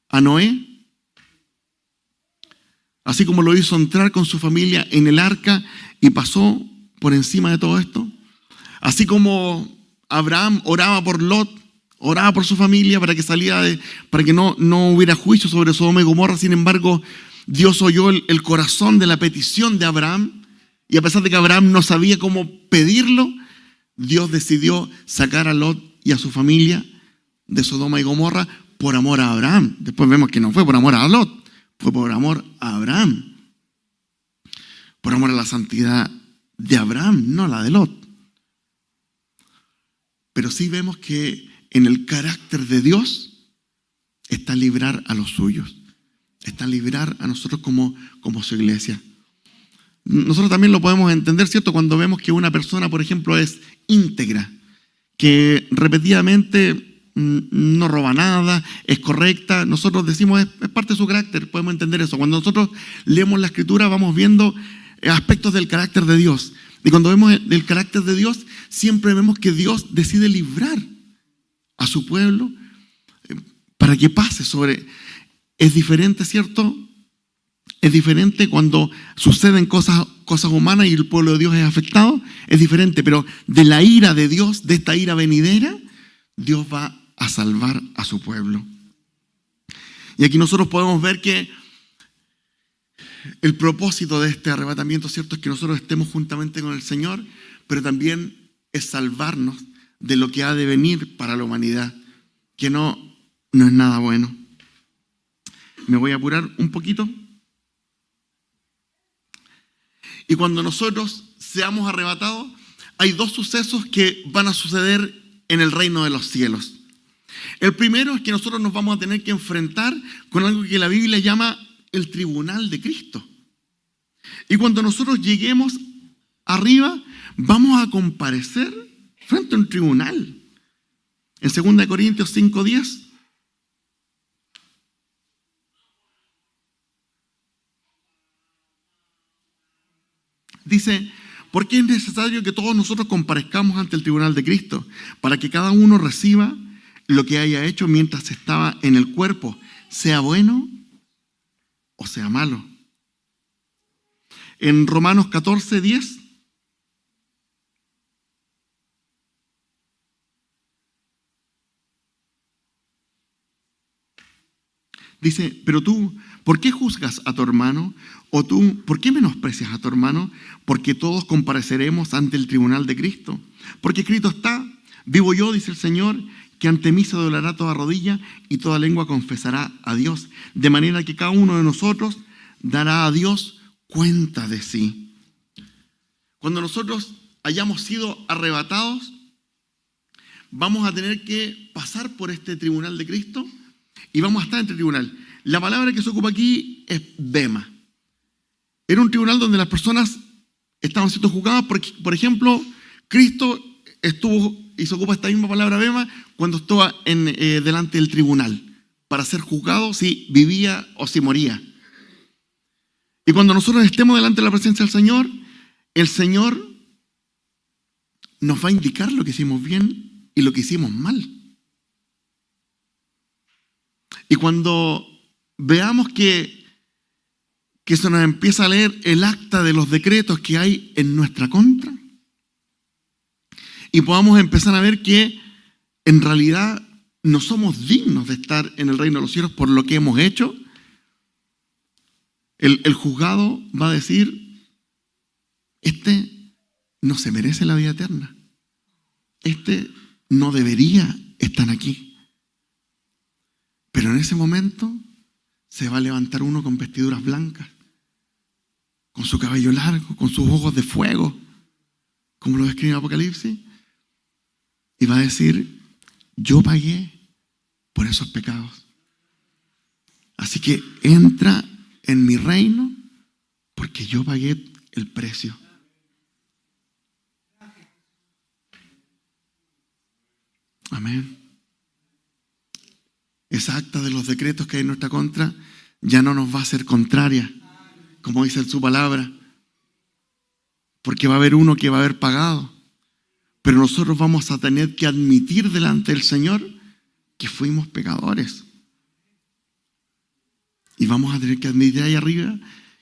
a Noé, así como lo hizo entrar con su familia en el arca y pasó por encima de todo esto, así como Abraham oraba por Lot, oraba por su familia para que para que no hubiera juicio sobre Sodoma y Gomorra. Sin embargo, Dios oyó el corazón de la petición de Abraham, y a pesar de que Abraham no sabía cómo pedirlo, Dios decidió sacar a Lot y a su familia de Sodoma y Gomorra por amor a Abraham. Después vemos que no fue por amor a Lot, fue por amor a Abraham, por amor a la santidad de Abraham, no la de Lot. Pero sí vemos que en el carácter de Dios está librar a los suyos, está librar a nosotros como su iglesia. Nosotros también lo podemos entender, ¿cierto? Cuando vemos que una persona, por ejemplo, es íntegra, que repetidamente no roba nada, es correcta, nosotros decimos es parte de su carácter, podemos entender eso. Cuando nosotros leemos la Escritura vamos viendo aspectos del carácter de Dios. Y cuando vemos el carácter de Dios, siempre vemos que Dios decide librar a su pueblo para que pase sobre. Es diferente, ¿cierto? Es diferente cuando suceden cosas humanas y el pueblo de Dios es afectado. Es diferente, pero de la ira de Dios, de esta ira venidera, Dios va a salvar a su pueblo. Y aquí nosotros podemos ver que el propósito de este arrebatamiento, ¿cierto?, es que nosotros estemos juntamente con el Señor, pero también es salvarnos de lo que ha de venir para la humanidad, que no es nada bueno. Me voy a apurar un poquito. Y cuando nosotros seamos arrebatados, hay 2 sucesos que van a suceder en el reino de los cielos. El primero es que nosotros nos vamos a tener que enfrentar con algo que la Biblia llama el tribunal de Cristo. Y cuando nosotros lleguemos arriba, vamos a comparecer frente a un tribunal. En 2 Corintios 5:10 dice: porque es necesario que todos nosotros comparezcamos ante el tribunal de Cristo, para que cada uno reciba lo que haya hecho mientras estaba en el cuerpo, sea bueno o sea malo. En Romanos 14:10 dice: pero tú, ¿por qué juzgas a tu hermano? ¿O tú, por qué menosprecias a tu hermano? Porque todos compareceremos ante el tribunal de Cristo. Porque escrito está: vivo yo, dice el Señor, que ante mí se doblará toda rodilla y toda lengua confesará a Dios, de manera que cada uno de nosotros dará a Dios cuenta de sí. Cuando nosotros hayamos sido arrebatados, vamos a tener que pasar por este tribunal de Cristo y vamos a estar en este tribunal. La palabra que se ocupa aquí es bema. Era un tribunal donde las personas estaban siendo juzgadas. Por ejemplo, Cristo estuvo, y se ocupa esta misma palabra bema, cuando estaba delante del tribunal para ser juzgado si vivía o si moría. Y cuando nosotros estemos delante de la presencia del Señor, el Señor nos va a indicar lo que hicimos bien y lo que hicimos mal. Y cuando veamos que se nos empieza a leer el acta de los decretos que hay en nuestra contra, y podamos empezar a ver que en realidad no somos dignos de estar en el reino de los cielos por lo que hemos hecho, el juzgado va a decir: este no se merece la vida eterna, este no debería estar aquí. Pero en ese momento se va a levantar uno con vestiduras blancas, con su cabello largo, con sus ojos de fuego, como lo describe en Apocalipsis, y va a decir: yo pagué por esos pecados. Así que entra en mi reino porque yo pagué el precio. Amén. Esa acta de los decretos que hay en nuestra contra ya no nos va a ser contraria, como dice en su palabra, porque va a haber uno que va a haber pagado. Pero nosotros vamos a tener que admitir delante del Señor que fuimos pecadores. Y vamos a tener que admitir ahí arriba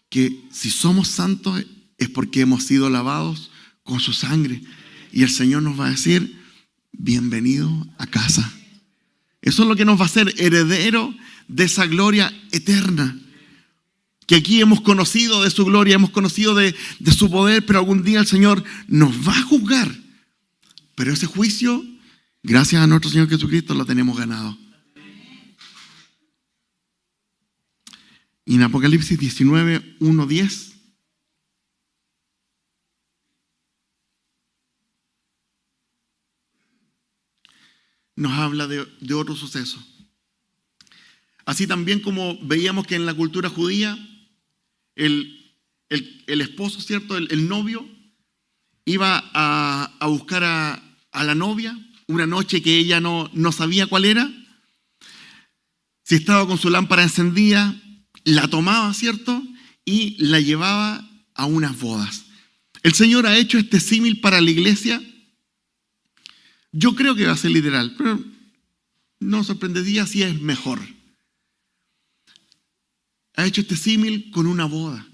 que si somos santos es porque hemos sido lavados con su sangre. Y el Señor nos va a decir: bienvenido a casa. Eso es lo que nos va a hacer heredero de esa gloria eterna. Que aquí hemos conocido de su gloria, hemos conocido de su poder, pero algún día el Señor nos va a juzgar. Pero ese juicio, gracias a nuestro Señor Jesucristo, lo tenemos ganado. Y en Apocalipsis 19, 1, 10. Nos habla de otro suceso. Así también como veíamos que en la cultura judía, el esposo, ¿cierto? El novio iba a buscar a la novia una noche que ella no sabía cuál era. Si estaba con su lámpara encendida, la tomaba, ¿cierto? Y la llevaba a unas bodas. El Señor ha hecho este símil para la iglesia. Yo creo que va a ser literal, pero no sorprendería si es mejor. Ha hecho este símil con una boda.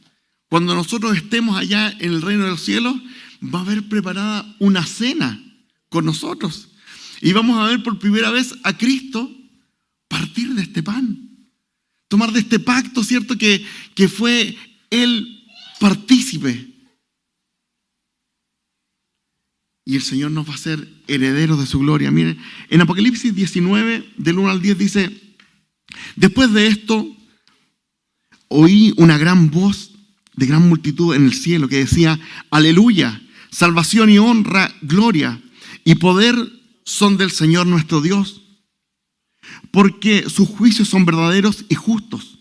Cuando nosotros estemos allá en el reino de los cielos, va a haber preparada una cena con nosotros. Y vamos a ver por primera vez a Cristo partir de este pan. Tomar de este pacto, ¿cierto? Que fue Él partícipe. Y el Señor nos va a hacer herederos de su gloria. Miren, en Apocalipsis 19, del 1 al 10 dice: después de esto, oí una gran voz de gran multitud en el cielo que decía: aleluya, salvación y honra, gloria y poder son del Señor nuestro Dios, porque sus juicios son verdaderos y justos,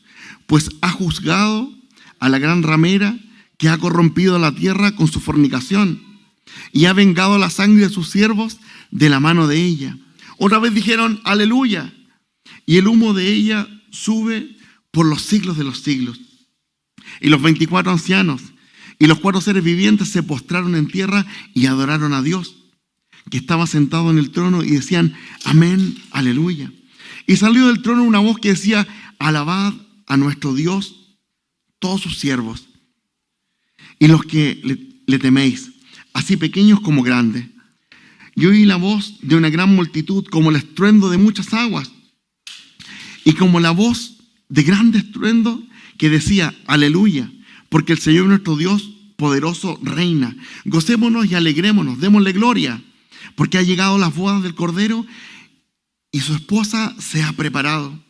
pues ha juzgado a la gran ramera que ha corrompido la tierra con su fornicación y ha vengado la sangre de sus siervos de la mano de ella. Otra vez dijeron: aleluya, y el humo de ella sube por los siglos de los siglos. Y los 24 ancianos y los 4 seres vivientes se postraron en tierra y adoraron a Dios, que estaba sentado en el trono, y decían: amén, aleluya. Y salió del trono una voz que decía: alabad a nuestro Dios todos sus siervos y los que le teméis, así pequeños como grandes. Y oí la voz de una gran multitud como el estruendo de muchas aguas y como la voz de grande estruendo que decía: aleluya, porque el Señor nuestro Dios poderoso reina. Gocémonos y alegrémonos, démosle gloria, porque ha llegado las bodas del Cordero y su esposa se ha preparado.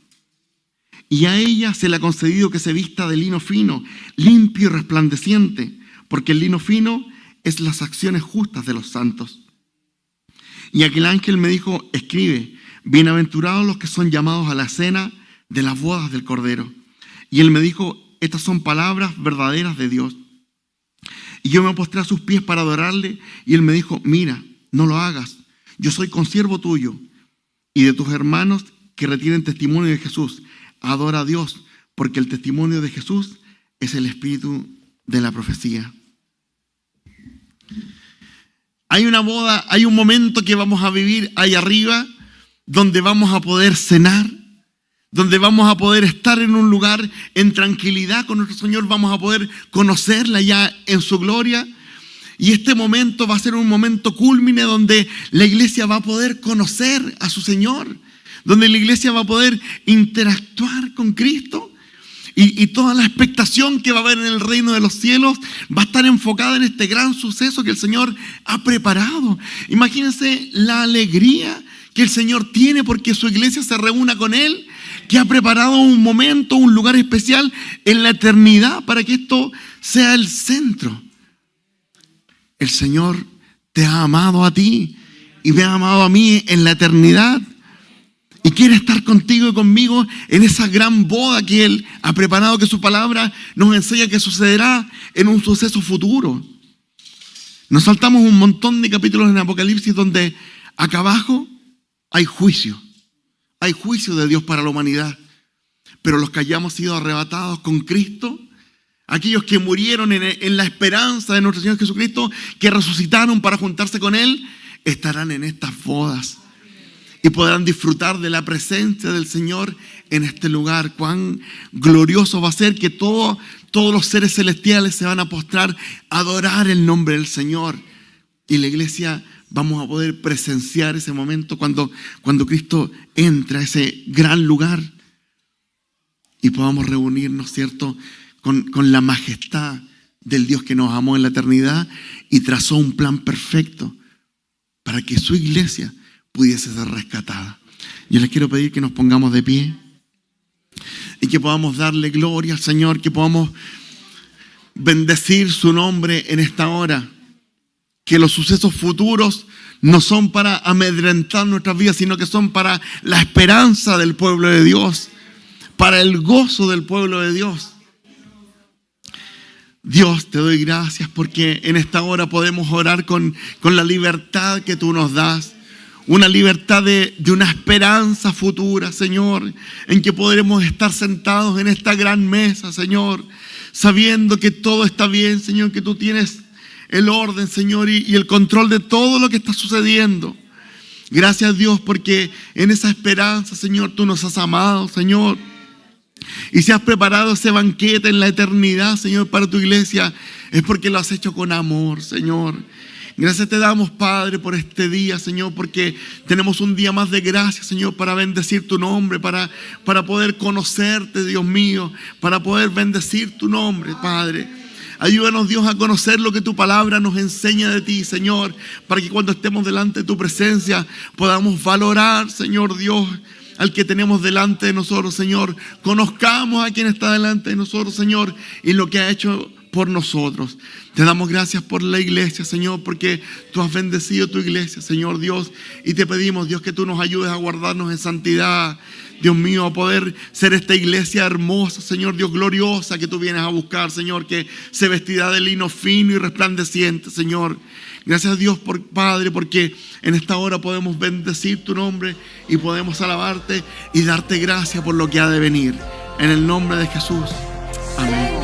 Y a ella se le ha concedido que se vista de lino fino, limpio y resplandeciente, porque el lino fino es las acciones justas de los santos. Y aquel ángel me dijo: escribe, bienaventurados los que son llamados a la cena de las bodas del Cordero. Y él me dijo: estas son palabras verdaderas de Dios. Y yo me postré a sus pies para adorarle, y él me dijo: mira, no lo hagas, yo soy consiervo tuyo y de tus hermanos que retienen testimonio de Jesús. Adora a Dios, porque el testimonio de Jesús es el espíritu de la profecía. Hay una boda, hay un momento que vamos a vivir ahí arriba, donde vamos a poder cenar, donde vamos a poder estar en un lugar en tranquilidad con nuestro Señor, vamos a poder conocerla ya en su gloria. Y este momento va a ser un momento cúlmine donde la iglesia va a poder conocer a su Señor, donde la iglesia va a poder interactuar con Cristo. Y toda la expectación que va a haber en el reino de los cielos va a estar enfocada en este gran suceso que el Señor ha preparado. Imagínense la alegría que el Señor tiene porque su iglesia se reúna con Él, que ha preparado un momento, un lugar especial en la eternidad para que esto sea el centro. El Señor te ha amado a ti y me ha amado a mí en la eternidad. Y quiere estar contigo y conmigo en esa gran boda que Él ha preparado, que su palabra nos enseña que sucederá en un suceso futuro. Nos saltamos un montón de capítulos en Apocalipsis donde acá abajo hay juicio. Hay juicio de Dios para la humanidad. Pero los que hayamos sido arrebatados con Cristo, aquellos que murieron en la esperanza de nuestro Señor Jesucristo, que resucitaron para juntarse con Él, estarán en estas bodas. Y podrán disfrutar de la presencia del Señor en este lugar. Cuán glorioso va a ser que todos los seres celestiales se van a postrar a adorar el nombre del Señor. Y la iglesia vamos a poder presenciar ese momento cuando Cristo entra a ese gran lugar. Y podamos reunirnos, ¿cierto?, con la majestad del Dios que nos amó en la eternidad y trazó un plan perfecto para que su iglesia pudiese ser rescatada. Yo les quiero pedir que nos pongamos de pie y que podamos darle gloria al Señor, que podamos bendecir su nombre en esta hora. Que los sucesos futuros no son para amedrentar nuestras vidas, sino que son para la esperanza del pueblo de Dios, para el gozo del pueblo de Dios. Dios, te doy gracias porque en esta hora podemos orar con la libertad que tú nos das. Una libertad de una esperanza futura, Señor, en que podremos estar sentados en esta gran mesa, Señor, sabiendo que todo está bien, Señor, que tú tienes el orden, Señor, y el control de todo lo que está sucediendo. Gracias, Dios, porque en esa esperanza, Señor, tú nos has amado, Señor. Y si has preparado ese banquete en la eternidad, Señor, para tu iglesia, es porque lo has hecho con amor, Señor. Gracias te damos, Padre, por este día, Señor, porque tenemos un día más de gracia, Señor, para bendecir tu nombre, para poder conocerte, Dios mío, para poder bendecir tu nombre, Padre. Ayúdanos, Dios, a conocer lo que tu palabra nos enseña de ti, Señor, para que cuando estemos delante de tu presencia podamos valorar, Señor Dios, al que tenemos delante de nosotros, Señor. Conozcamos a quien está delante de nosotros, Señor, y lo que ha hecho por nosotros. Te damos gracias por la iglesia, Señor, porque tú has bendecido tu iglesia, Señor Dios, y te pedimos, Dios, que tú nos ayudes a guardarnos en santidad, Dios mío, a poder ser esta iglesia hermosa, Señor Dios, gloriosa, que tú vienes a buscar, Señor, que se vestirá de lino fino y resplandeciente, Señor. Gracias, Dios, Padre, porque en esta hora podemos bendecir tu nombre y podemos alabarte y darte gracias por lo que ha de venir. En el nombre de Jesús. Amén.